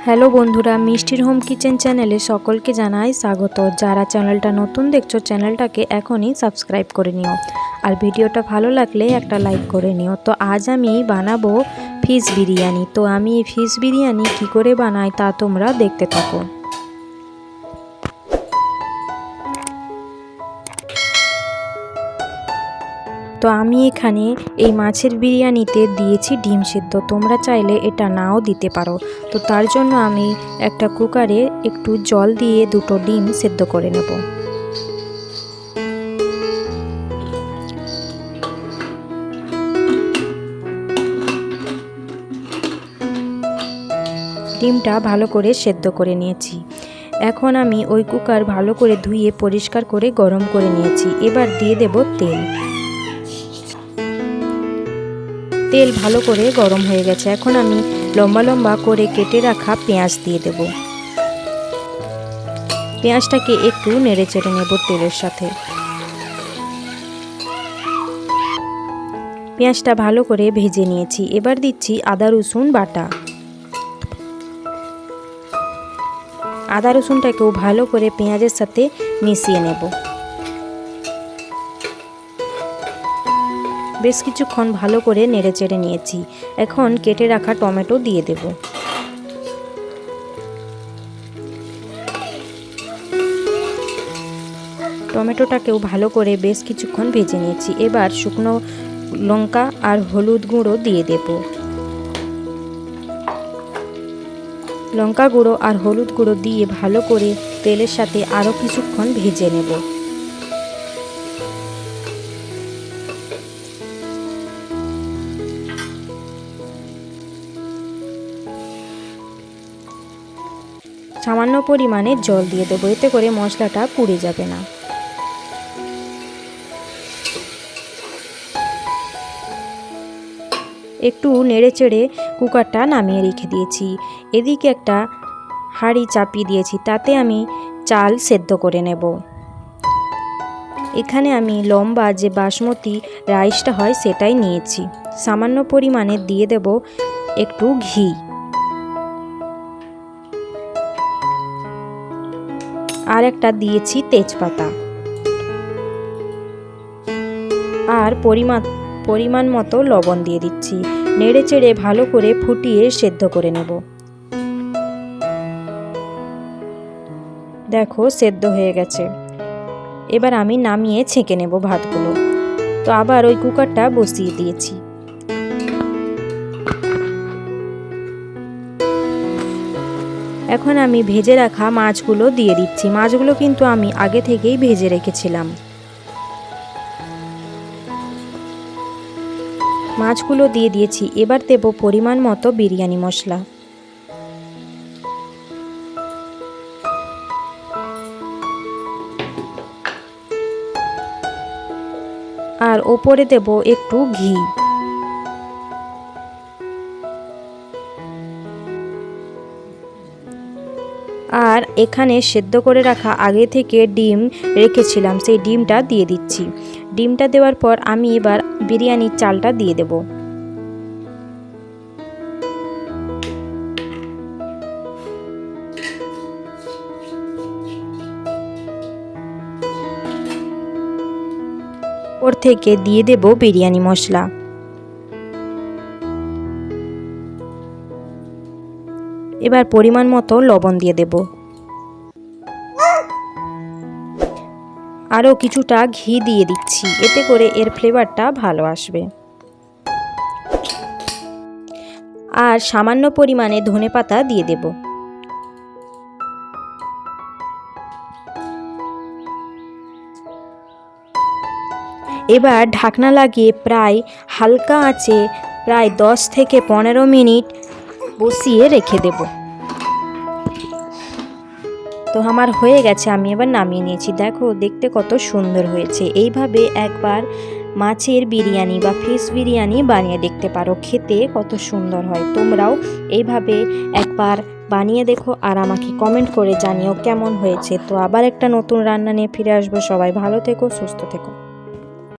Hello বন্ধুরা, মিষ্টির home kitchen চ্যানেলে সকলকে জানাই স্বাগত। যারা চ্যানেলটা নতুন দেখছো চ্যানেলটাকে এখনই সাবস্ক্রাইব করে নিও, আর ভিডিওটা ভালো লাগলে একটা লাইক করে নিও। তো আজ আমি বানাবো ফিশ বিরিয়ানি। তো আমি এই ফিশ বিরিয়ানি কী করে বানাই তা তোমরা দেখতে থাকো। তো আমি এখানে এই মাছের বিরিয়ানিতে দিয়েছি ডিম সিদ্ধ, তোমরা চাইলে এটা নাও দিতে পারো। তো তার জন্য আমি একটা কুকারে একটু জল দিয়ে দুটো ডিম সিদ্ধ করে নেব। ডিমটা ভালো করে সেদ্ধ করে নিয়েছি। এখন আমি ওই কুকার ভালো করে ধুয়ে পরিষ্কার করে গরম করে নিয়েছি। এবার দিয়ে দেব তেল। তেল ভালো করে গরম হয়ে গেছে। এখন আমি লম্বা লম্বা করে কেটে রাখা পেঁয়াজ দিয়ে দেব। পেঁয়াজটাকে একটু নেড়ে চেড়ে নেব তেলের সাথে। পেঁয়াজটা ভালো করে ভেজে নিয়েছি। এবার দিচ্ছি আদা রসুন বাটা। আদা রসুনটাকেও ভালো করে পেঁয়াজের সাথে মিশিয়ে নেব। বেশ কিছুক্ষণ ভালো করে নেড়ে চেড়ে নিয়েছি। এখন কেটে রাখা টমেটো দিয়ে দেব। টমেটোটাকেও ভালো করে বেশ কিছুক্ষণ ভেজে নিয়েছি। এবার শুকনো লঙ্কা আর হলুদ গুঁড়ো দিয়ে দেব। লঙ্কা গুঁড়ো আর হলুদ গুঁড়ো দিয়ে ভালো করে তেলের সাথে আরও কিছুক্ষণ ভেজে নেব। সামান্য পরিমাণে জল দিয়ে দেবো, এতে করে মশলাটা পুড়ে যাবে না। একটু নেড়ে চেড়ে কুকারটা নামিয়ে রেখে দিয়েছি। এদিকে একটা হাঁড়ি চাপিয়ে দিয়েছি, তাতে আমি চাল সেদ্ধ করে নেব। এখানে আমি লম্বা যে বাসমতি রাইসটা হয় সেটাই নিয়েছি। সামান্য পরিমাণে দিয়ে দেব একটু ঘি, আর একটা দিয়েছি তেজপাতা, আর পরিমাণ মতো লবণ দিয়ে দিচ্ছি। নেড়ে চেড়ে ভালো করে ফুটিয়ে সেদ্ধ করে নেব। দেখো সেদ্ধ হয়ে গেছে। এবার আমি নামিয়ে ছেঁকে নেব ভাতগুলো। তো আবার ওই কুকারটা বসিয়ে দিয়েছি। এখন আমি ভেজে রাখা মাছগুলো দিয়ে দিচ্ছি। মাছগুলো কিন্তু আমি আগে থেকেই ভেজে রেখেছিলাম। মাছগুলো দিয়ে দিয়েছি। এবার দেব পরিমাণ মতো বিরিয়ানি মশলা, আর ওপরে দেব একটু ঘি। আর এখানে সেদ্ধ করে রাখা আগে থেকে ডিম রেখেছিলাম, সেই ডিমটা দিয়ে দিচ্ছি। ডিমটা দেওয়ার পর আমি এবার বিরিয়ানির চালটা দিয়ে দেব। ওর থেকে দিয়ে দেব বিরিয়ানি মশলা। এবার পরিমাণ মতো লবণ দিয়ে দেব। আরও কিছুটা ঘি দিয়ে দিচ্ছি, এতে করে এর ফ্লেভারটা ভালো আসবে। আর সামান্য পরিমাণে ধনেপাতা দিয়ে দেব। এবার ঢাকনা লাগিয়ে প্রায় হালকা আঁচে প্রায় 10 থেকে 15 মিনিট বসিয়ে রেখে দেব। তো আমার হয়ে গেছে, আমি এবার নামিয়ে নিয়েছি। দেখো দেখতে কত সুন্দর হয়েছে। এইভাবে একবার মাছের বিরিয়ানি বা ফিশ বিরিয়ানি বানিয়ে দেখতে পারো, খেতে কত সুন্দর হয়। তোমরাও এইভাবে একবার বানিয়ে দেখো আর আমাকে কমেন্ট করে জানিও কেমন হয়েছে। তো আবার একটা নতুন রান্না নিয়ে ফিরে আসবো। সবাই ভালো থেকো, সুস্থ থেকো।